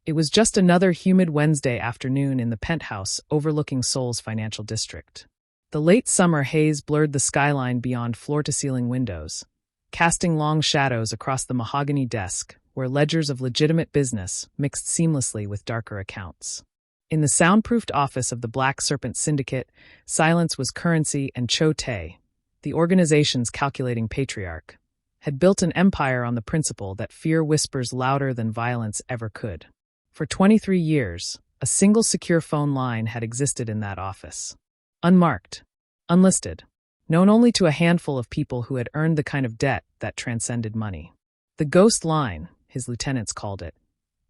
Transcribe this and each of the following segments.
It was just another humid Wednesday afternoon in the penthouse overlooking Seoul's financial district. The late summer haze blurred the skyline beyond floor-to-ceiling windows, casting long shadows across the mahogany desk where ledgers of legitimate business mixed seamlessly with darker accounts. In the soundproofed office of the Black Serpent Syndicate, silence was currency, and Cho Tae, the organization's calculating patriarch, had built an empire on the principle that fear whispers louder than violence ever could. For 23 years, a single secure phone line had existed in that office. Unmarked, unlisted, known only to a handful of people who had earned the kind of debt that transcended money. The ghost line, his lieutenants called it,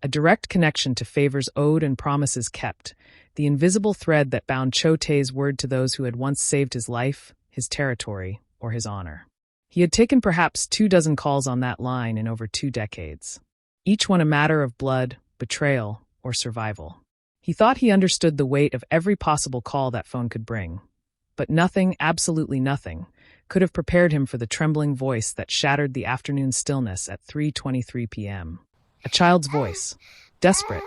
a direct connection to favors owed and promises kept, the invisible thread that bound Cho Tae's word to those who had once saved his life, his territory, or his honor. He had taken perhaps 24 calls on that line in over 2 decades, each one a matter of blood, betrayal, or survival. He thought he understood the weight of every possible call that phone could bring, but nothing, absolutely nothing, could have prepared him for the trembling voice that shattered the afternoon stillness at 3:23 p.m. A child's voice, desperate,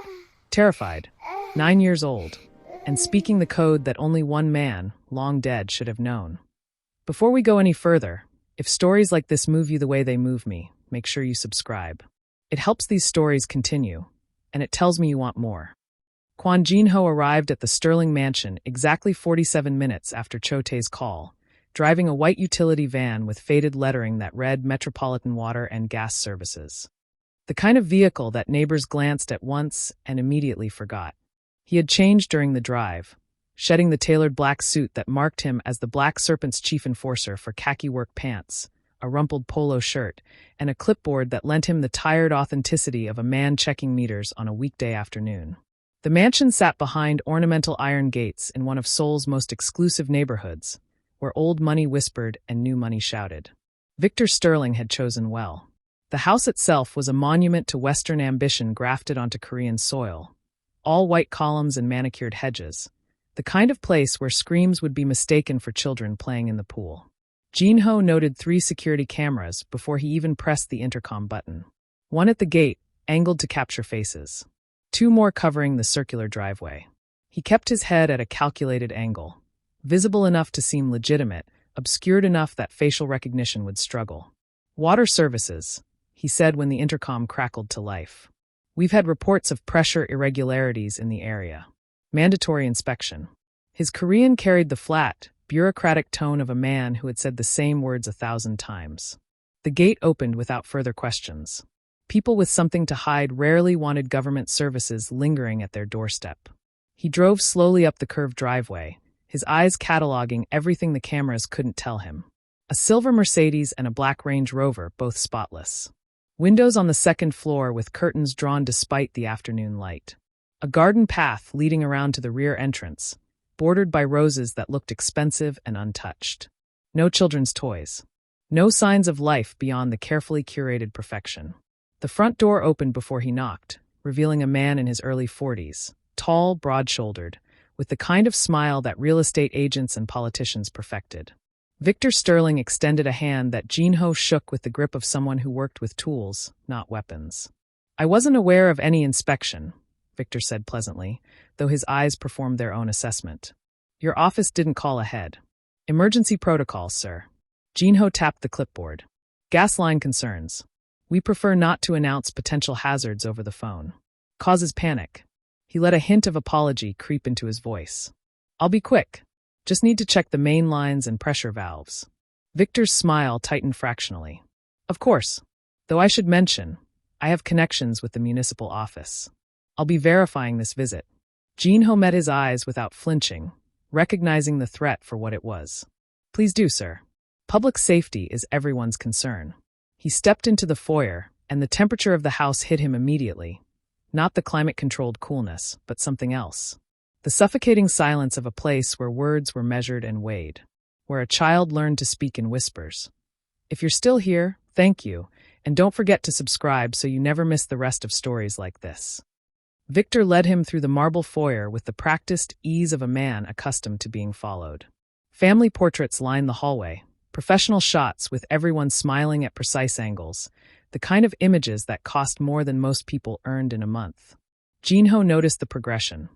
terrified, 9 years old, and speaking the code that only one man, long dead, should have known. Before we go any further, if stories like this move you the way they move me, make sure you subscribe. It helps these stories continue, and it tells me you want more. Kwon Jin-ho arrived at the Sterling mansion exactly 47 minutes after Cho Tae's call, driving a white utility van with faded lettering that read Metropolitan Water and Gas Services. The kind of vehicle that neighbors glanced at once and immediately forgot. He had changed during the drive, shedding the tailored black suit that marked him as the Black Serpent's chief enforcer for khaki work pants, a rumpled polo shirt, and a clipboard that lent him the tired authenticity of a man checking meters on a weekday afternoon. The mansion sat behind ornamental iron gates in one of Seoul's most exclusive neighborhoods, where old money whispered and new money shouted. Victor Sterling had chosen well. The house itself was a monument to Western ambition grafted onto Korean soil, all white columns and manicured hedges, the kind of place where screams would be mistaken for children playing in the pool. Jin-ho noted 3 security cameras before he even pressed the intercom button. One at the gate, angled to capture faces. 2 more covering the circular driveway. He kept his head at a calculated angle, visible enough to seem legitimate, obscured enough that facial recognition would struggle. Water services, he said when the intercom crackled to life. We've had reports of pressure irregularities in the area. Mandatory inspection. His Korean carried the flat, bureaucratic tone of a man who had said the same words 1,000 times. The gate opened without further questions. People with something to hide rarely wanted government services lingering at their doorstep. He drove slowly up the curved driveway, his eyes cataloging everything the cameras couldn't tell him. A silver Mercedes and a black Range Rover, both spotless. Windows on the 2nd floor with curtains drawn despite the afternoon light. A garden path leading around to the rear entrance, bordered by roses that looked expensive and untouched. No children's toys. No signs of life beyond the carefully curated perfection. The front door opened before he knocked, revealing a man in his early 40s, tall, broad-shouldered, with the kind of smile that real estate agents and politicians perfected. Victor Sterling extended a hand that Jin-ho shook with the grip of someone who worked with tools, not weapons. I wasn't aware of any inspection, Victor said pleasantly, though his eyes performed their own assessment. Your office didn't call ahead. Emergency protocol, sir. Jin-ho tapped the clipboard. Gas line concerns. We prefer not to announce potential hazards over the phone. Causes panic. He let a hint of apology creep into his voice. I'll be quick. Just need to check the main lines and pressure valves. Victor's smile tightened fractionally. Of course. Though I should mention, I have connections with the municipal office. I'll be verifying this visit. Jin-ho met his eyes without flinching, recognizing the threat for what it was. Please do, sir. Public safety is everyone's concern. He stepped into the foyer, and the temperature of the house hit him immediately. Not the climate-controlled coolness, but something else. The suffocating silence of a place where words were measured and weighed, where a child learned to speak in whispers. If you're still here, thank you, and don't forget to subscribe so you never miss the rest of stories like this. Victor led him through the marble foyer with the practiced ease of a man accustomed to being followed. Family portraits lined the hallway, professional shots with everyone smiling at precise angles, the kind of images that cost more than most people earned in a month. Jinho noticed the progression.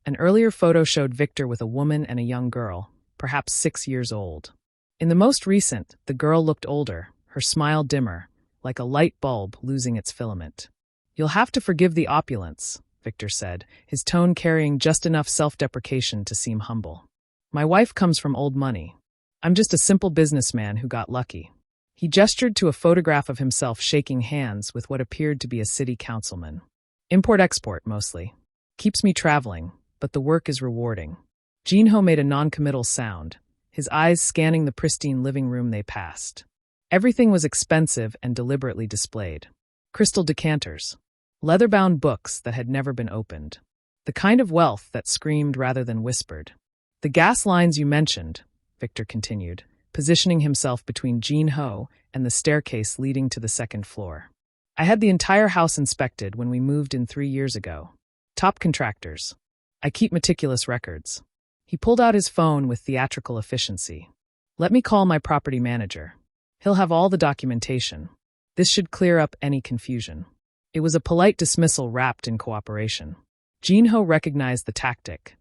An earlier photo showed Victor with a woman and a young girl, perhaps 6 years old. In the most recent, the girl looked older, her smile dimmer, like a light bulb losing its filament. "You'll have to forgive the opulence," Victor said, his tone carrying just enough self-deprecation to seem humble. "My wife comes from old money. I'm just a simple businessman who got lucky." He gestured to a photograph of himself shaking hands with what appeared to be a city councilman. "Import-export, mostly. Keeps me traveling, but the work is rewarding." Jinho made a non-committal sound, his eyes scanning the pristine living room they passed. Everything was expensive and deliberately displayed. Crystal decanters. Leather-bound books that had never been opened. The kind of wealth that screamed rather than whispered. "The gas lines you mentioned," Victor continued, positioning himself between Jinho and the staircase leading to the second floor. "I had the entire house inspected when we moved in 3 years ago. Top contractors. I keep meticulous records." He pulled out his phone with theatrical efficiency. "Let me call my property manager. He'll have all the documentation. This should clear up any confusion." It was a polite dismissal wrapped in cooperation. Jinho recognized the tactic.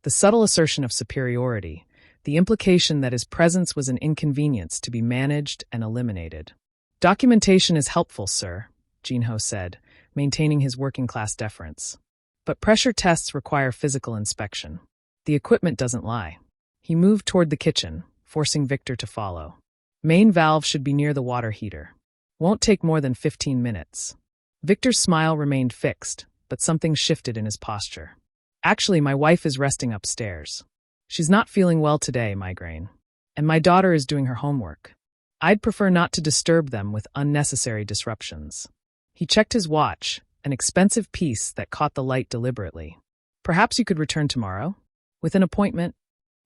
The subtle assertion of superiority, the implication that his presence was an inconvenience to be managed and eliminated. "Documentation is helpful, sir," Jinho said, maintaining his working-class deference. "But pressure tests require physical inspection. The equipment doesn't lie." He moved toward the kitchen, forcing Victor to follow. "Main valve should be near the water heater. Won't take more than 15 minutes. Victor's smile remained fixed, but something shifted in his posture. "Actually, my wife is resting upstairs. She's not feeling well today, migraine. And my daughter is doing her homework. I'd prefer not to disturb them with unnecessary disruptions." He checked his watch, an expensive piece that caught the light deliberately. "Perhaps you could return tomorrow? With an appointment?"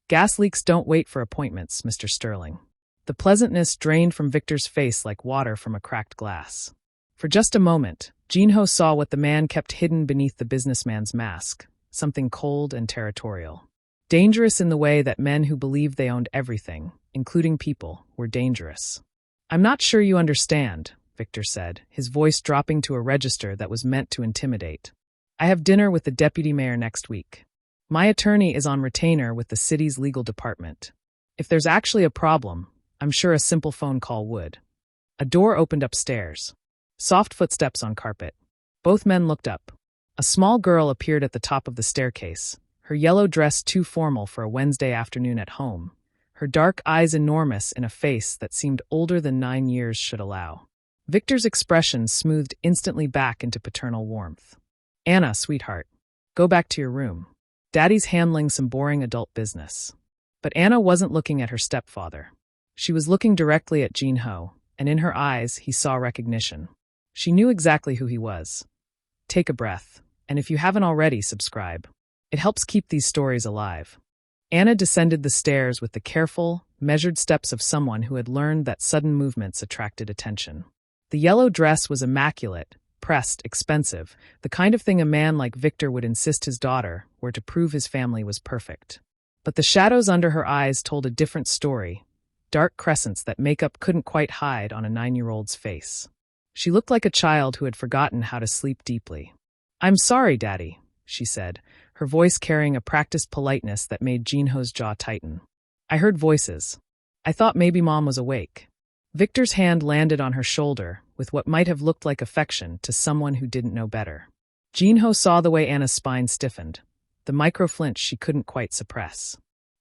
"Gas leaks don't wait for appointments, Mr. Sterling." The pleasantness drained from Victor's face like water from a cracked glass. For just a moment, Jinho saw what the man kept hidden beneath the businessman's mask, something cold and territorial. Dangerous in the way that men who believed they owned everything, including people, were dangerous. "I'm not sure you understand," Victor said, his voice dropping to a register that was meant to intimidate. "I have dinner with the deputy mayor next week. My attorney is on retainer with the city's legal department. If there's actually a problem, I'm sure a simple phone call would." A door opened upstairs. Soft footsteps on carpet. Both men looked up. A small girl appeared at the top of the staircase, her yellow dress too formal for a Wednesday afternoon at home, her dark eyes enormous in a face that seemed older than 9 years should allow. Victor's expression smoothed instantly back into paternal warmth. "Anna, sweetheart, go back to your room. Daddy's handling some boring adult business." But Anna wasn't looking at her stepfather. She was looking directly at Jinho, and in her eyes he saw recognition. She knew exactly who he was. Take a breath, and if you haven't already, subscribe. It helps keep these stories alive. Anna descended the stairs with the careful, measured steps of someone who had learned that sudden movements attracted attention. The yellow dress was immaculate, pressed, expensive, the kind of thing a man like Victor would insist his daughter were to prove his family was perfect. But the shadows under her eyes told a different story, dark crescents that makeup couldn't quite hide on a 9-year-old's face. She looked like a child who had forgotten how to sleep deeply. "I'm sorry, Daddy," she said, her voice carrying a practiced politeness that made Jinho's jaw tighten. "I heard voices. I thought maybe Mom was awake." Victor's hand landed on her shoulder with what might have looked like affection to someone who didn't know better. Jinho saw the way Anna's spine stiffened, the micro-flinch she couldn't quite suppress.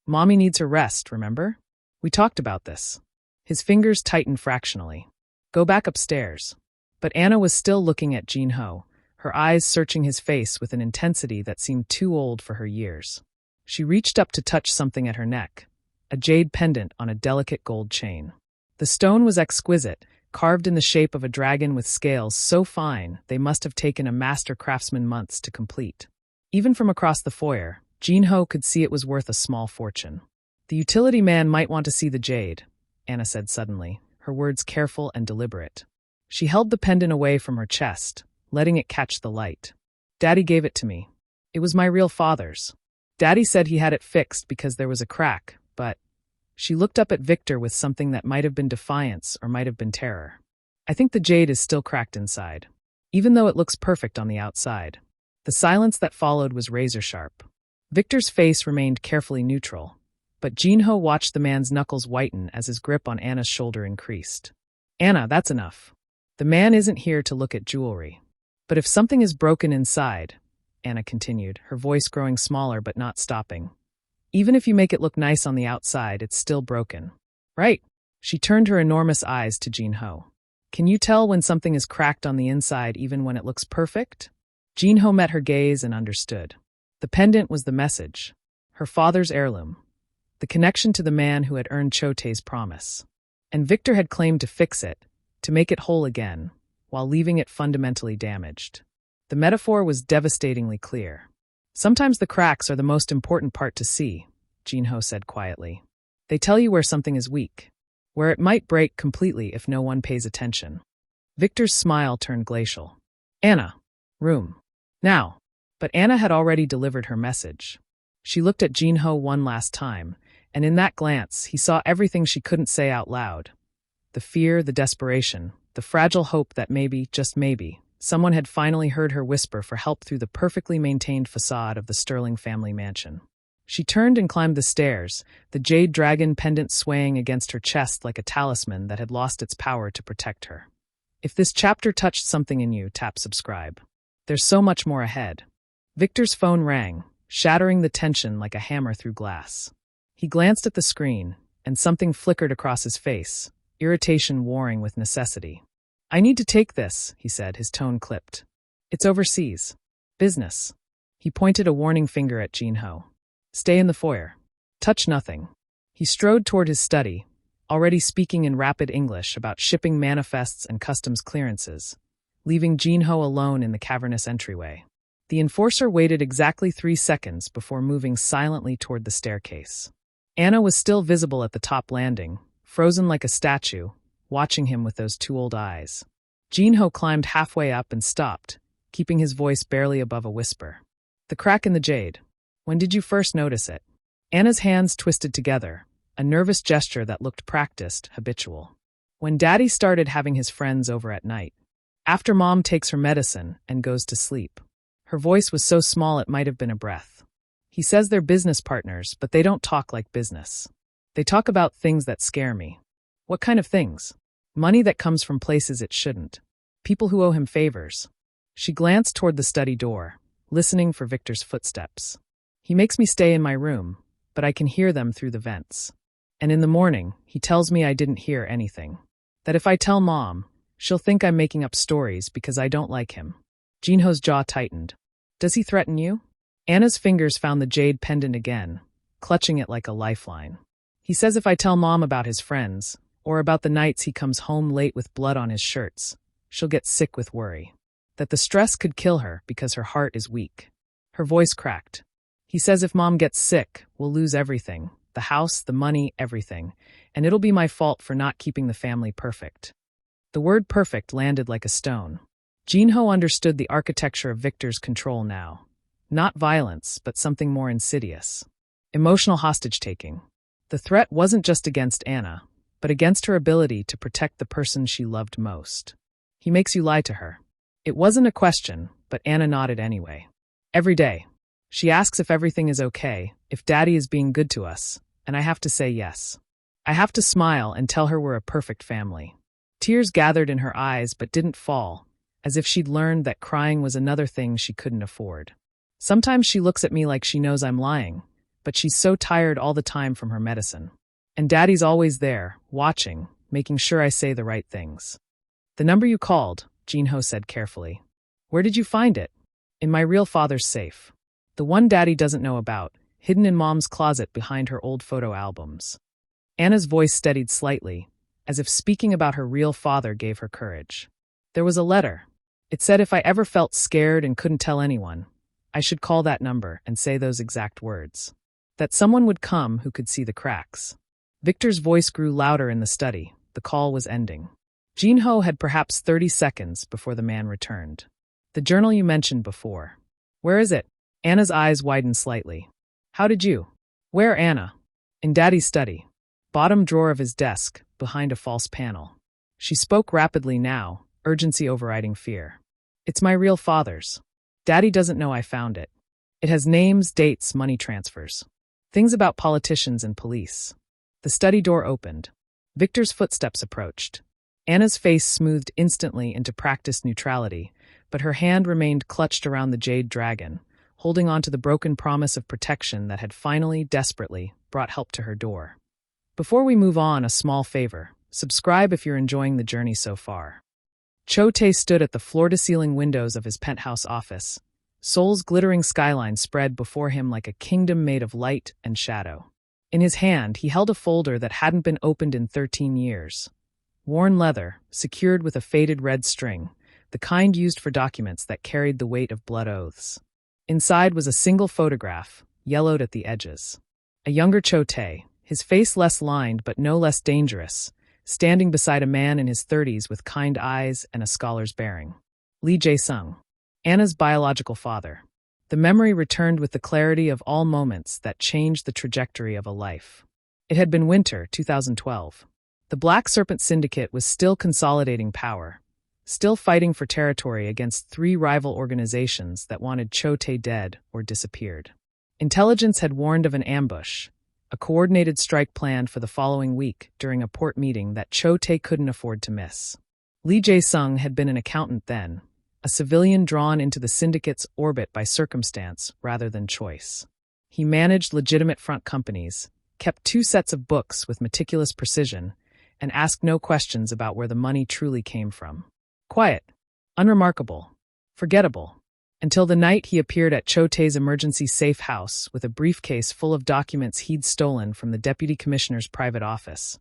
"Mommy needs her rest, remember? We talked about this." His fingers tightened fractionally. "Go back upstairs." But Anna was still looking at Jinho, her eyes searching his face with an intensity that seemed too old for her years. She reached up to touch something at her neck, a jade pendant on a delicate gold chain. The stone was exquisite, carved in the shape of a dragon with scales so fine they must have taken a master craftsman months to complete. Even from across the foyer, Jinho could see it was worth a small fortune. "The utility man might want to see the jade," Anna said suddenly, her words careful and deliberate. She held the pendant away from her chest, letting it catch the light. "Daddy gave it to me. It was my real father's. Daddy said he had it fixed because there was a crack, but..." She looked up at Victor with something that might have been defiance or might have been terror. "I think the jade is still cracked inside, even though it looks perfect on the outside." The silence that followed was razor-sharp. Victor's face remained carefully neutral, but Jinho watched the man's knuckles whiten as his grip on Anna's shoulder increased. "Anna, that's enough. The man isn't here to look at jewelry. But if something is broken inside," Anna continued, her voice growing smaller but not stopping, "even if you make it look nice on the outside, it's still broken. Right?" She turned her enormous eyes to Jinho. "Can you tell when something is cracked on the inside even when it looks perfect?" Jinho met her gaze and understood. The pendant was the message. Her father's heirloom. The connection to the man who had earned Chote's promise. And Victor had claimed to fix it, to make it whole again, while leaving it fundamentally damaged. The metaphor was devastatingly clear. "Sometimes the cracks are the most important part to see," Jinho said quietly. "They tell you where something is weak, where it might break completely if no one pays attention." Victor's smile turned glacial. "Anna. Room. Now." But Anna had already delivered her message. She looked at Jinho one last time, and in that glance he saw everything she couldn't say out loud. The fear, the desperation, the fragile hope that maybe, just maybe, someone had finally heard her whisper for help through the perfectly maintained facade of the Sterling family mansion. She turned and climbed the stairs, the jade dragon pendant swaying against her chest like a talisman that had lost its power to protect her. If this chapter touched something in you, tap subscribe. There's so much more ahead. Victor's phone rang, shattering the tension like a hammer through glass. He glanced at the screen, and something flickered across his face, irritation warring with necessity. "I need to take this," he said, his tone clipped. "It's overseas. Business." He pointed a warning finger at Jinho. "Stay in the foyer. Touch nothing." He strode toward his study, already speaking in rapid English about shipping manifests and customs clearances, leaving Jinho alone in the cavernous entryway. The enforcer waited exactly 3 seconds before moving silently toward the staircase. Anna was still visible at the top landing, frozen like a statue, watching him with those two old eyes. Jinho climbed halfway up and stopped, keeping his voice barely above a whisper. "The crack in the jade. When did you first notice it?" Anna's hands twisted together, a nervous gesture that looked practiced, habitual. "When Daddy started having his friends over at night. After Mom takes her medicine and goes to sleep." Her voice was so small it might have been a breath. "He says they're business partners, but they don't talk like business. They talk about things that scare me." "What kind of things?" "Money that comes from places it shouldn't. People who owe him favors." She glanced toward the study door, listening for Victor's footsteps. "He makes me stay in my room, but I can hear them through the vents. And in the morning, he tells me I didn't hear anything. That if I tell Mom, she'll think I'm making up stories because I don't like him." Jinho's jaw tightened. "Does he threaten you?" Anna's fingers found the jade pendant again, clutching it like a lifeline. "He says if I tell Mom about his friends, or about the nights he comes home late with blood on his shirts, she'll get sick with worry. That the stress could kill her because her heart is weak." Her voice cracked. "He says if Mom gets sick, we'll lose everything, the house, the money, everything, and it'll be my fault for not keeping the family perfect." The word perfect landed like a stone. Jinho understood the architecture of Victor's control now. Not violence, but something more insidious. Emotional hostage-taking. The threat wasn't just against Anna, but against her ability to protect the person she loved most. "He makes you lie to her." It wasn't a question, but Anna nodded anyway. "Every day. She asks if everything is okay, if Daddy is being good to us, and I have to say yes. I have to smile and tell her we're a perfect family." Tears gathered in her eyes but didn't fall, as if she'd learned that crying was another thing she couldn't afford. "Sometimes she looks at me like she knows I'm lying, but she's so tired all the time from her medicine. And Daddy's always there, watching, making sure I say the right things." "The number you called," Jinho said carefully. "Where did you find it?" "In my real father's safe. The one Daddy doesn't know about, hidden in Mom's closet behind her old photo albums." Anna's voice steadied slightly, as if speaking about her real father gave her courage. "There was a letter. It said if I ever felt scared and couldn't tell anyone, I should call that number and say those exact words. That someone would come who could see the cracks." Victor's voice grew louder in the study. The call was ending. Jinho had perhaps 30 seconds before the man returned. "The journal you mentioned before. Where is it?" Anna's eyes widened slightly. "How did you?" "Where, Anna?" "In Daddy's study. Bottom drawer of his desk, behind a false panel." She spoke rapidly now, urgency overriding fear. "It's my real father's." Daddy doesn't know I found it. It has names, dates, money transfers. Things about politicians and police. The study door opened. Victor's footsteps approached. Anna's face smoothed instantly into practiced neutrality, but her hand remained clutched around the jade dragon, holding on to the broken promise of protection that had finally, desperately, brought help to her door. Before we move on, a small favor. Subscribe if you're enjoying the journey so far. Chote stood at the floor-to-ceiling windows of his penthouse office. Seoul's glittering skyline spread before him like a kingdom made of light and shadow. In his hand, he held a folder that hadn't been opened in 13 years. Worn leather, secured with a faded red string, the kind used for documents that carried the weight of blood oaths. Inside was a single photograph, yellowed at the edges. A younger Chote, his face less lined but no less dangerous, standing beside a man in his 30s with kind eyes and a scholar's bearing. Lee Jae-sung, Anna's biological father. The memory returned with the clarity of all moments that changed the trajectory of a life. It had been winter, 2012. The Black Serpent Syndicate was still consolidating power, still fighting for territory against 3 rival organizations that wanted Chote dead or disappeared. Intelligence had warned of an ambush, a coordinated strike planned for the following week during a port meeting that Chote couldn't afford to miss. Lee Jae-sung had been an accountant then, a civilian drawn into the syndicate's orbit by circumstance rather than choice. He managed legitimate front companies, kept 2 sets of books with meticulous precision, and asked no questions about where the money truly came from. Quiet, unremarkable, forgettable, until the night he appeared at Chote's emergency safe house with a briefcase full of documents he'd stolen from the deputy commissioner's private office.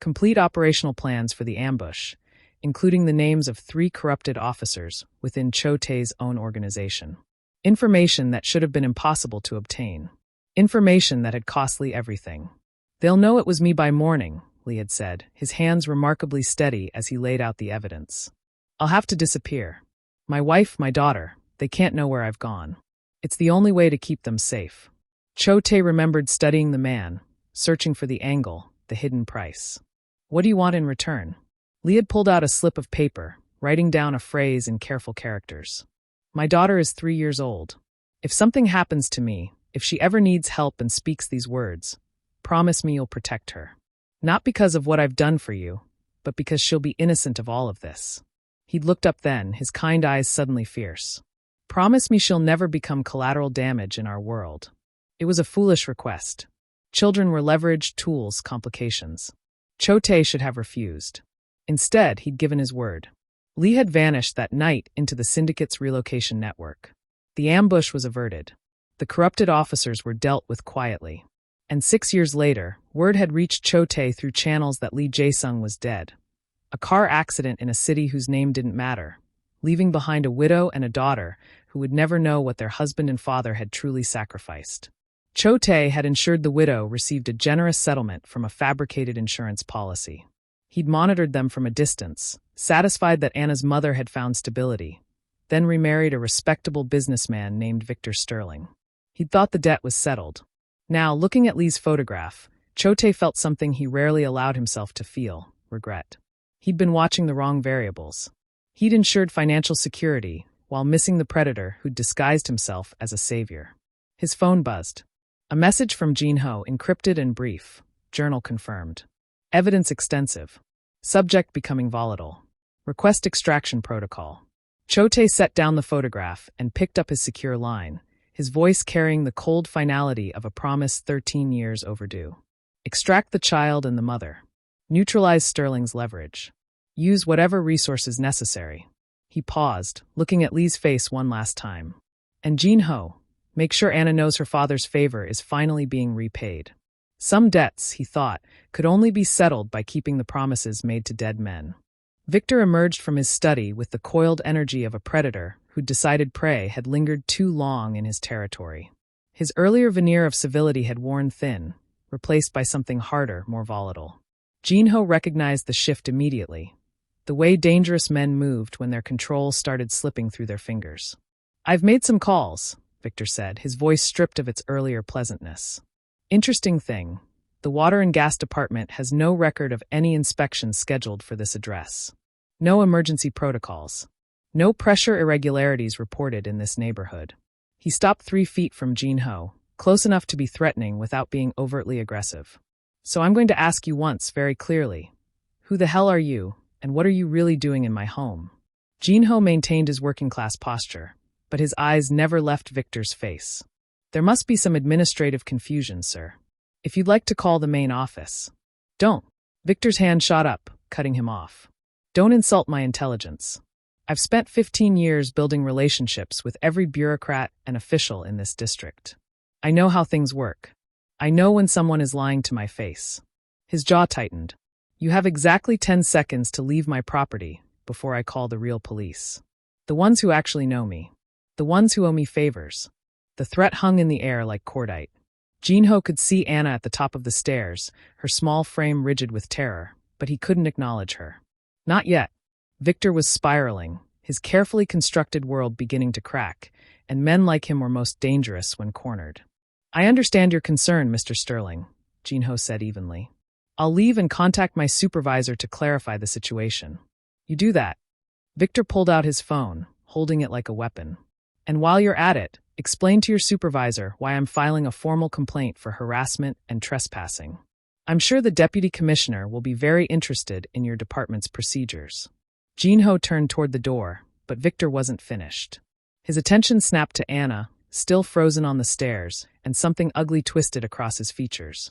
Complete operational plans for the ambush, including the names of 3 corrupted officers within Chote's own organization. Information that should have been impossible to obtain. Information that had cost Lee everything. "They'll know it was me by morning," Lee had said, his hands remarkably steady as he laid out the evidence. "I'll have to disappear. My wife, my daughter, they can't know where I've gone. It's the only way to keep them safe." Chote remembered studying the man, searching for the angle, the hidden price. "What do you want in return?" Lee had pulled out a slip of paper, writing down a phrase in careful characters. "My daughter is 3 years old. If something happens to me, if she ever needs help and speaks these words, promise me you'll protect her. Not because of what I've done for you, but because she'll be innocent of all of this." He'd looked up then, his kind eyes suddenly fierce. "Promise me she'll never become collateral damage in our world." It was a foolish request. Children were leveraged tools, complications. Chote should have refused. Instead, he'd given his word. Lee had vanished that night into the syndicate's relocation network. The ambush was averted. The corrupted officers were dealt with quietly. And 6 years later, word had reached Chote through channels that Lee Jae-sung was dead. A car accident in a city whose name didn't matter, leaving behind a widow and a daughter who would never know what their husband and father had truly sacrificed. Chote had ensured the widow received a generous settlement from a fabricated insurance policy. He'd monitored them from a distance, satisfied that Anna's mother had found stability, then remarried a respectable businessman named Victor Sterling. He'd thought the debt was settled. Now, looking at Lee's photograph, Chote felt something he rarely allowed himself to feel: regret. He'd been watching the wrong variables. He'd ensured financial security while missing the predator who'd disguised himself as a savior. His phone buzzed. A message from Jin-ho, encrypted and brief. Journal confirmed. Evidence extensive. Subject becoming volatile. Request extraction protocol. Chote set down the photograph and picked up his secure line, his voice carrying the cold finality of a promise 13 years overdue. Extract the child and the mother. Neutralize Sterling's leverage. Use whatever resources necessary. He paused, looking at Lee's face one last time. And Jin-ho, make sure Anna knows her father's favor is finally being repaid. Some debts, he thought, could only be settled by keeping the promises made to dead men. Victor emerged from his study with the coiled energy of a predator who'd decided prey had lingered too long in his territory. His earlier veneer of civility had worn thin, replaced by something harder, more volatile. Jin-ho recognized the shift immediately, the way dangerous men moved when their control started slipping through their fingers. "I've made some calls," Victor said, his voice stripped of its earlier pleasantness. "Interesting thing, the Water and Gas Department has no record of any inspections scheduled for this address. No emergency protocols. No pressure irregularities reported in this neighborhood. He stopped 3 feet from Jinho, close enough to be threatening without being overtly aggressive. So I'm going to ask you once very clearly. Who the hell are you, and what are you really doing in my home? Jinho maintained his working-class posture, but his eyes never left Victor's face. There must be some administrative confusion, sir. If you'd like to call the main office. Don't. Victor's hand shot up, cutting him off. Don't insult my intelligence. I've spent 15 years building relationships with every bureaucrat and official in this district. I know how things work. I know when someone is lying to my face. His jaw tightened. You have exactly 10 seconds to leave my property before I call the real police. The ones who actually know me. The ones who owe me favors. The threat hung in the air like cordite. Jinho could see Anna at the top of the stairs, her small frame rigid with terror, but he couldn't acknowledge her. Not yet. Victor was spiraling, his carefully constructed world beginning to crack, and men like him were most dangerous when cornered. I understand your concern, Mr. Sterling, Jinho said evenly. I'll leave and contact my supervisor to clarify the situation. You do that. Victor pulled out his phone, holding it like a weapon. And while you're at it, explain to your supervisor why I'm filing a formal complaint for harassment and trespassing. I'm sure the deputy commissioner will be very interested in your department's procedures. Jinho turned toward the door, but Victor wasn't finished. His attention snapped to Anna, still frozen on the stairs, and something ugly twisted across his features.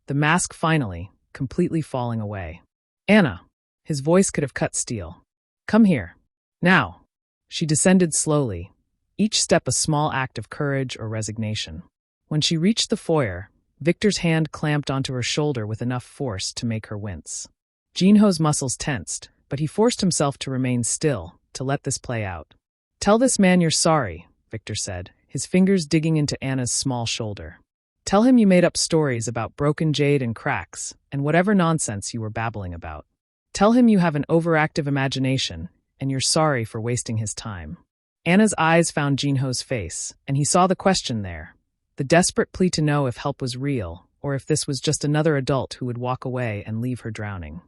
The mask finally, completely falling away. Anna! His voice could have cut steel. Come here. Now! She descended slowly, each step a small act of courage or resignation. When she reached the foyer, Victor's hand clamped onto her shoulder with enough force to make her wince. Jinho's muscles tensed, but he forced himself to remain still, to let this play out. Tell this man you're sorry, Victor said, his fingers digging into Anna's small shoulder. Tell him you made up stories about broken jade and cracks, and whatever nonsense you were babbling about. Tell him you have an overactive imagination, and you're sorry for wasting his time. Anna's eyes found Jinho's face, and he saw the question there, the desperate plea to know if help was real, or if this was just another adult who would walk away and leave her drowning.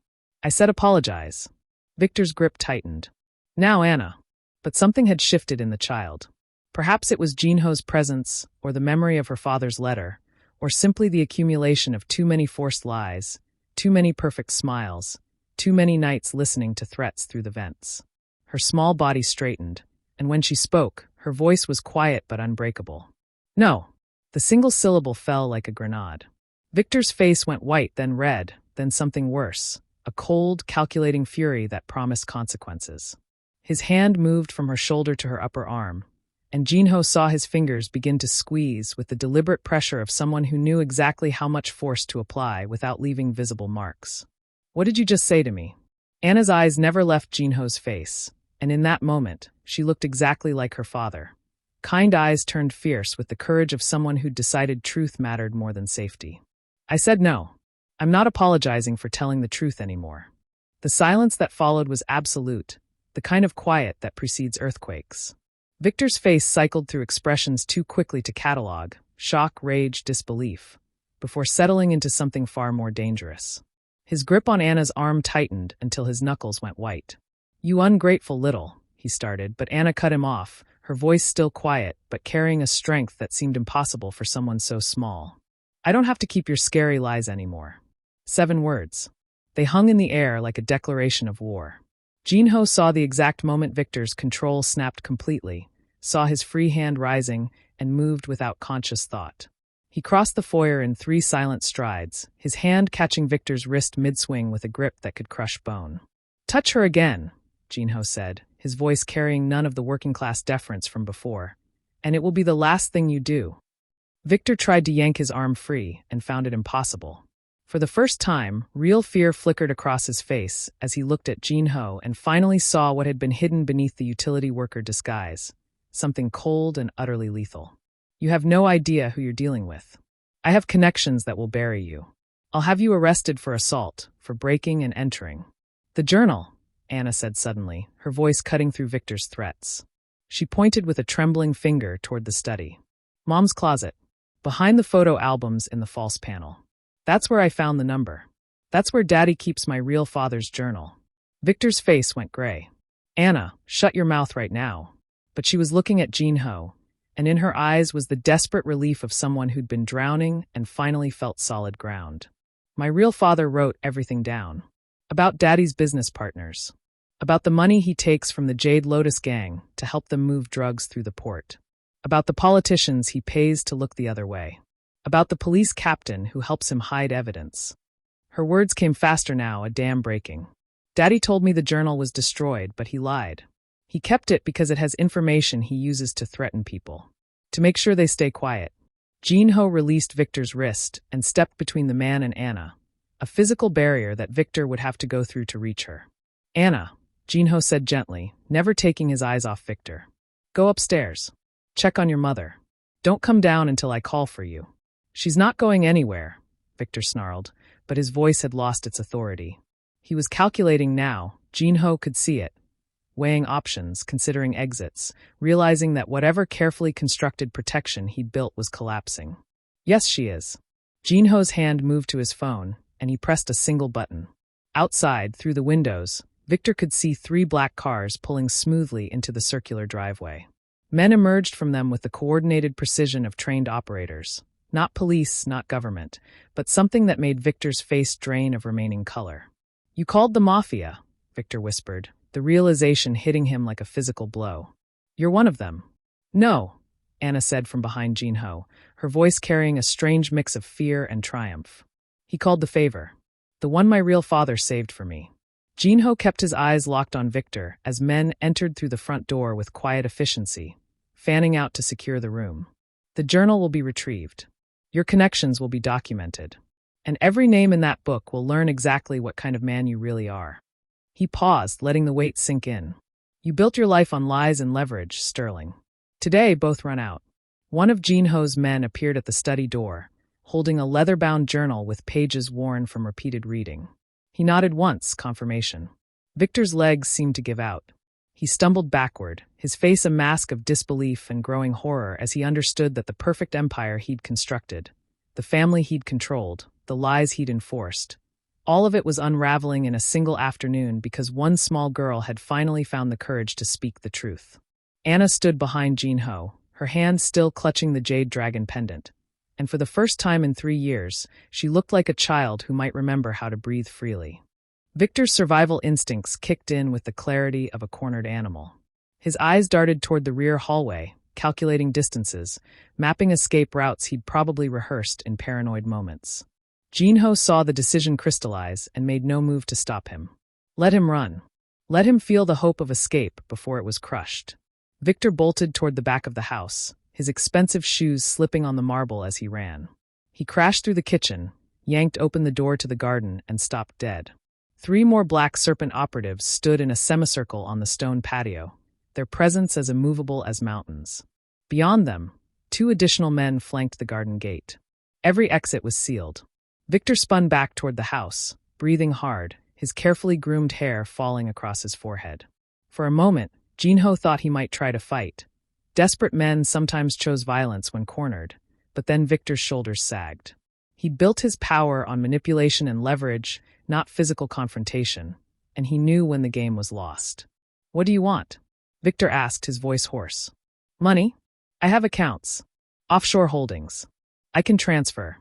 I said apologize. Victor's grip tightened. Now, Anna. But something had shifted in the child. Perhaps it was Jinho's presence, or the memory of her father's letter, or simply the accumulation of too many forced lies, too many perfect smiles, too many nights listening to threats through the vents. Her small body straightened, and when she spoke, her voice was quiet but unbreakable. No. The single syllable fell like a grenade. Victor's face went white, then red, then something worse, a cold, calculating fury that promised consequences. His hand moved from her shoulder to her upper arm, and Jinho saw his fingers begin to squeeze with the deliberate pressure of someone who knew exactly how much force to apply without leaving visible marks. What did you just say to me? Anna's eyes never left Jinho's face, and in that moment, she looked exactly like her father. Kind eyes turned fierce with the courage of someone who'd decided truth mattered more than safety. I said no. I'm not apologizing for telling the truth anymore. The silence that followed was absolute, the kind of quiet that precedes earthquakes. Victor's face cycled through expressions too quickly to catalog, shock, rage, disbelief, before settling into something far more dangerous. His grip on Anna's arm tightened until his knuckles went white. You ungrateful little, he started, but Anna cut him off, her voice still quiet, but carrying a strength that seemed impossible for someone so small. I don't have to keep your scary lies anymore. 7 words. They hung in the air like a declaration of war. Jinho saw the exact moment Victor's control snapped completely, saw his free hand rising, and moved without conscious thought. He crossed the foyer in 3 silent strides, his hand catching Victor's wrist mid-swing with a grip that could crush bone. Touch her again, Jinho said, his voice carrying none of the working-class deference from before, and it will be the last thing you do. Victor tried to yank his arm free and found it impossible. For the first time, real fear flickered across his face as he looked at Jinho and finally saw what had been hidden beneath the utility worker disguise, something cold and utterly lethal. You have no idea who you're dealing with. I have connections that will bury you. I'll have you arrested for assault, for breaking and entering. The journal, Anna said suddenly, her voice cutting through Victor's threats. She pointed with a trembling finger toward the study. Mom's closet. Behind the photo albums in the false panel. That's where I found the number. That's where Daddy keeps my real father's journal. Victor's face went gray. "Anna, shut your mouth right now." But she was looking at Jinho, and in her eyes was the desperate relief of someone who'd been drowning and finally felt solid ground. "My real father wrote everything down. About Daddy's business partners. About the money he takes from the Jade Lotus gang to help them move drugs through the port. About the politicians he pays to look the other way. About the police captain who helps him hide evidence." Her words came faster now, a dam breaking. "Daddy told me the journal was destroyed, but he lied. He kept it because it has information he uses to threaten people. To make sure they stay quiet." Jinho released Victor's wrist and stepped between the man and Anna, a physical barrier that Victor would have to go through to reach her. "Anna," Jinho said gently, never taking his eyes off Victor. "Go upstairs. Check on your mother. Don't come down until I call for you." "She's not going anywhere," Victor snarled, but his voice had lost its authority. He was calculating now. Jinho could see it. Weighing options, considering exits, realizing that whatever carefully constructed protection he'd built was collapsing. "Yes, she is." Jinho's hand moved to his phone, and he pressed a single button. Outside, through the windows, Victor could see 3 black cars pulling smoothly into the circular driveway. Men emerged from them with the coordinated precision of trained operators. Not police, not government, but something that made Victor's face drain of remaining color. "You called the Mafia," Victor whispered, the realization hitting him like a physical blow. "You're one of them." "No," Anna said from behind Jinho, her voice carrying a strange mix of fear and triumph. "He called the favor. The one my real father saved for me." Jinho kept his eyes locked on Victor as men entered through the front door with quiet efficiency, fanning out to secure the room. "The journal will be retrieved. Your connections will be documented. And every name in that book will learn exactly what kind of man you really are." He paused, letting the weight sink in. "You built your life on lies and leverage, Sterling. Today, both run out." One of Jinho's men appeared at the study door, holding a leather-bound journal with pages worn from repeated reading. He nodded once, confirmation. Victor's legs seemed to give out. He stumbled backward, his face a mask of disbelief and growing horror as he understood that the perfect empire he'd constructed, the family he'd controlled, the lies he'd enforced, all of it was unraveling in a single afternoon because one small girl had finally found the courage to speak the truth. Anna stood behind Jinho, her hand still clutching the jade dragon pendant, and for the first time in 3 years, she looked like a child who might remember how to breathe freely. Victor's survival instincts kicked in with the clarity of a cornered animal. His eyes darted toward the rear hallway, calculating distances, mapping escape routes he'd probably rehearsed in paranoid moments. Jinho saw the decision crystallize and made no move to stop him. Let him run. Let him feel the hope of escape before it was crushed. Victor bolted toward the back of the house, his expensive shoes slipping on the marble as he ran. He crashed through the kitchen, yanked open the door to the garden, and stopped dead. 3 more Black Serpent operatives stood in a semicircle on the stone patio, their presence as immovable as mountains. Beyond them, 2 additional men flanked the garden gate. Every exit was sealed. Victor spun back toward the house, breathing hard, his carefully groomed hair falling across his forehead. For a moment, Jinho thought he might try to fight. Desperate men sometimes chose violence when cornered, but then Victor's shoulders sagged. He'd built his power on manipulation and leverage, not physical confrontation, and he knew when the game was lost. "What do you want?" Victor asked, his voice hoarse. "Money? I have accounts. Offshore holdings. I can transfer."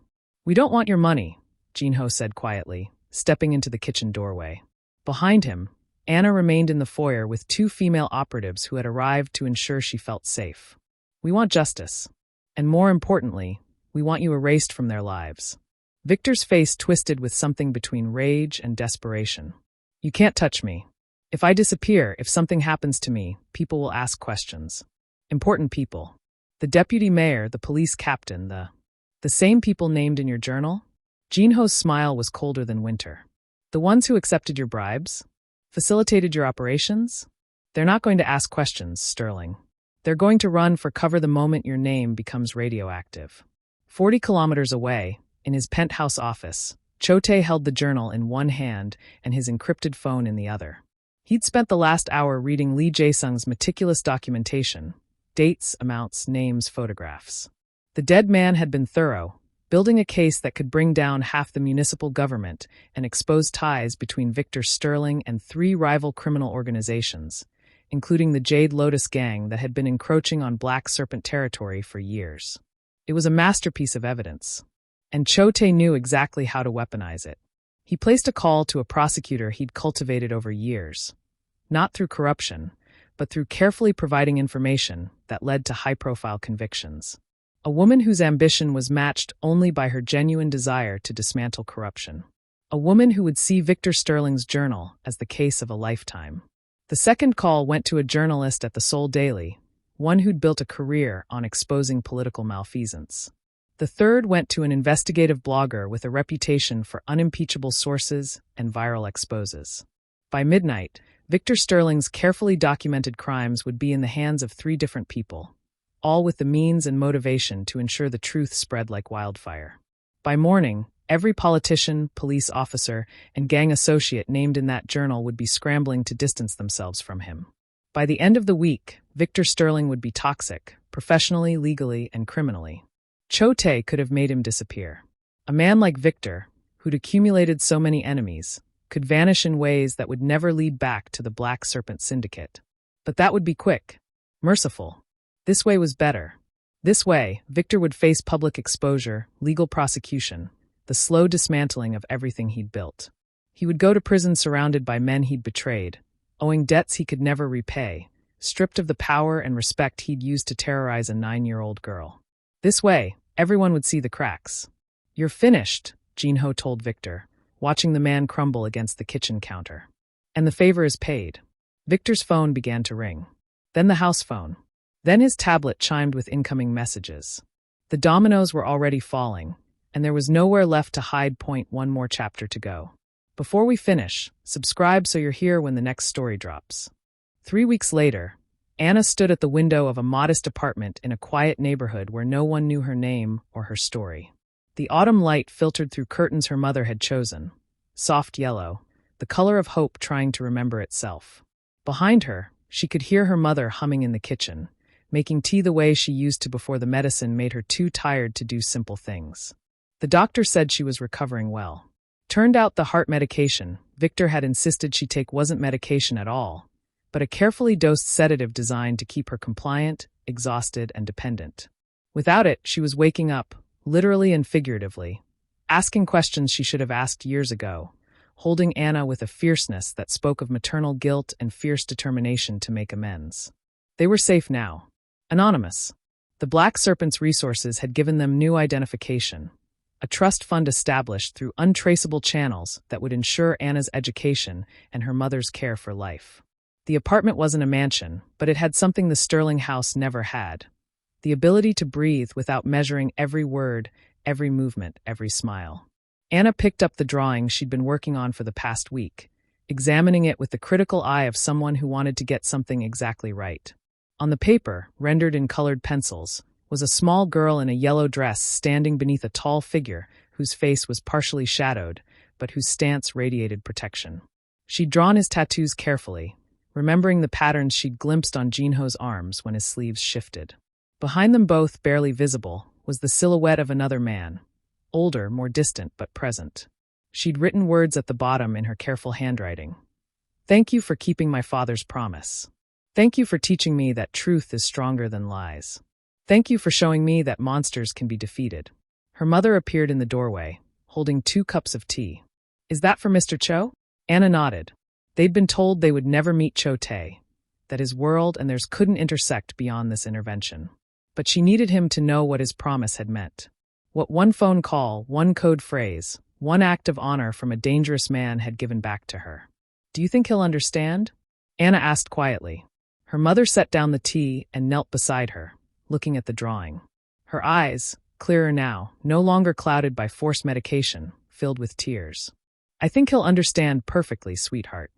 "We don't want your money," Jinho said quietly, stepping into the kitchen doorway. Behind him, Anna remained in the foyer with 2 female operatives who had arrived to ensure she felt safe. "We want justice. And more importantly, we want you erased from their lives." Victor's face twisted with something between rage and desperation. "You can't touch me. If I disappear, if something happens to me, people will ask questions. Important people. The deputy mayor, the police captain, the same people named in your journal?" Jinho's smile was colder than winter. "The ones who accepted your bribes? Facilitated your operations? They're not going to ask questions, Sterling. They're going to run for cover the moment your name becomes radioactive." 40 kilometers away, in his penthouse office, Chote held the journal in one hand and his encrypted phone in the other. He'd spent the last hour reading Lee Jae-sung's meticulous documentation, dates, amounts, names, photographs. The dead man had been thorough, building a case that could bring down half the municipal government and expose ties between Victor Sterling and 3 rival criminal organizations, including the Jade Lotus gang that had been encroaching on Black Serpent territory for years. It was a masterpiece of evidence, and Chote knew exactly how to weaponize it. He placed a call to a prosecutor he'd cultivated over years, not through corruption, but through carefully providing information that led to high-profile convictions. A woman whose ambition was matched only by her genuine desire to dismantle corruption. A woman who would see Victor Sterling's journal as the case of a lifetime. The second call went to a journalist at the Seoul Daily, one who'd built a career on exposing political malfeasance. The third went to an investigative blogger with a reputation for unimpeachable sources and viral exposes. By midnight, Victor Sterling's carefully documented crimes would be in the hands of 3 different people, all with the means and motivation to ensure the truth spread like wildfire. By morning, every politician, police officer, and gang associate named in that journal would be scrambling to distance themselves from him. By the end of the week, Victor Sterling would be toxic, professionally, legally, and criminally. Chote could have made him disappear. A man like Victor, who'd accumulated so many enemies, could vanish in ways that would never lead back to the Black Serpent syndicate. But that would be quick, merciful. This way was better. This way, Victor would face public exposure, legal prosecution, the slow dismantling of everything he'd built. He would go to prison surrounded by men he'd betrayed, owing debts he could never repay, stripped of the power and respect he'd used to terrorize a 9-year-old girl. This way, everyone would see the cracks. "You're finished," Jinho told Victor, watching the man crumble against the kitchen counter. "And the favor is paid." Victor's phone began to ring. Then the house phone. Then his tablet chimed with incoming messages. The dominoes were already falling, and there was nowhere left to hide. One more chapter to go. Before we finish, subscribe so you're here when the next story drops. 3 weeks later, Anna stood at the window of a modest apartment in a quiet neighborhood where no one knew her name or her story. The autumn light filtered through curtains her mother had chosen, soft yellow, the color of hope trying to remember itself. Behind her, she could hear her mother humming in the kitchen, making tea the way she used to before the medicine made her too tired to do simple things. The doctor said she was recovering well. Turned out the heart medication Victor had insisted she take wasn't medication at all, but a carefully dosed sedative designed to keep her compliant, exhausted, and dependent. Without it, she was waking up, literally and figuratively, asking questions she should have asked years ago, holding Anna with a fierceness that spoke of maternal guilt and fierce determination to make amends. They were safe now. Anonymous. The Black Serpent's resources had given them new identification, a trust fund established through untraceable channels that would ensure Anna's education and her mother's care for life. The apartment wasn't a mansion, but it had something the Sterling house never had: the ability to breathe without measuring every word, every movement, every smile. Anna picked up the drawing she'd been working on for the past week, examining it with the critical eye of someone who wanted to get something exactly right. On the paper, rendered in colored pencils, was a small girl in a yellow dress standing beneath a tall figure whose face was partially shadowed, but whose stance radiated protection. She'd drawn his tattoos carefully, remembering the patterns she'd glimpsed on Jinho's arms when his sleeves shifted. Behind them both, barely visible, was the silhouette of another man, older, more distant, but present. She'd written words at the bottom in her careful handwriting. "Thank you for keeping my father's promise. Thank you for teaching me that truth is stronger than lies. Thank you for showing me that monsters can be defeated." Her mother appeared in the doorway, holding 2 cups of tea. "Is that for Mr. Cho?" Anna nodded. They'd been told they would never meet Chote, that his world and theirs couldn't intersect beyond this intervention. But she needed him to know what his promise had meant. What one phone call, one code phrase, one act of honor from a dangerous man had given back to her. "Do you think he'll understand?" Anna asked quietly. Her mother set down the tea and knelt beside her, looking at the drawing. Her eyes, clearer now, no longer clouded by forced medication, filled with tears. "I think he'll understand perfectly, sweetheart."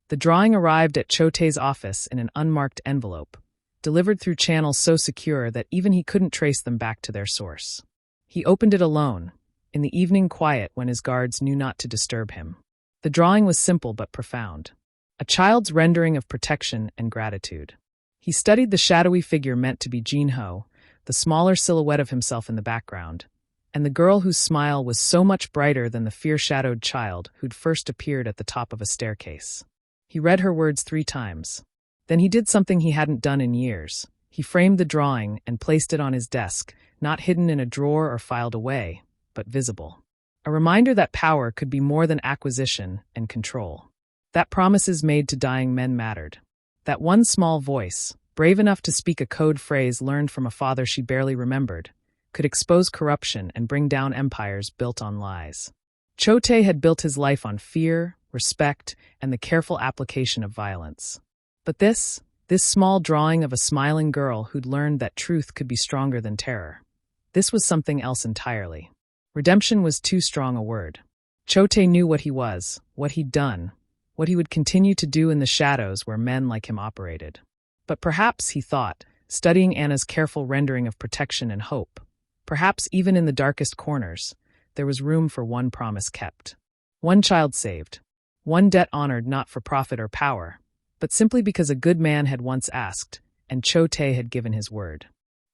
The drawing arrived at Chote's office in an unmarked envelope, delivered through channels so secure that even he couldn't trace them back to their source. He opened it alone, in the evening quiet when his guards knew not to disturb him. The drawing was simple but profound, a child's rendering of protection and gratitude. He studied the shadowy figure meant to be Jinho, the smaller silhouette of himself in the background, and the girl whose smile was so much brighter than the fear-shadowed child who'd first appeared at the top of a staircase. He read her words 3 times. Then he did something he hadn't done in years. He framed the drawing and placed it on his desk, not hidden in a drawer or filed away, but visible. A reminder that power could be more than acquisition and control. That promises made to dying men mattered. That one small voice, brave enough to speak a code phrase learned from a father she barely remembered, could expose corruption and bring down empires built on lies. Chote had built his life on fear, respect, and the careful application of violence. But this small drawing of a smiling girl who'd learned that truth could be stronger than terror. This was something else entirely. Redemption was too strong a word. Chote knew what he was, what he'd done, what he would continue to do in the shadows where men like him operated. But perhaps, he thought, studying Anna's careful rendering of protection and hope, perhaps even in the darkest corners, there was room for one promise kept. One child saved. One debt honored not for profit or power, but simply because a good man had once asked, and Chote had given his word.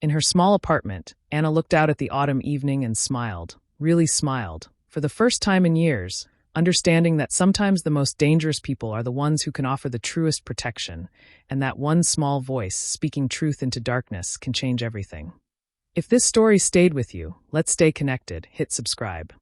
In her small apartment, Anna looked out at the autumn evening and smiled, really smiled, for the first time in years, understanding that sometimes the most dangerous people are the ones who can offer the truest protection, and that one small voice speaking truth into darkness can change everything. If this story stayed with you, let's stay connected. Hit subscribe.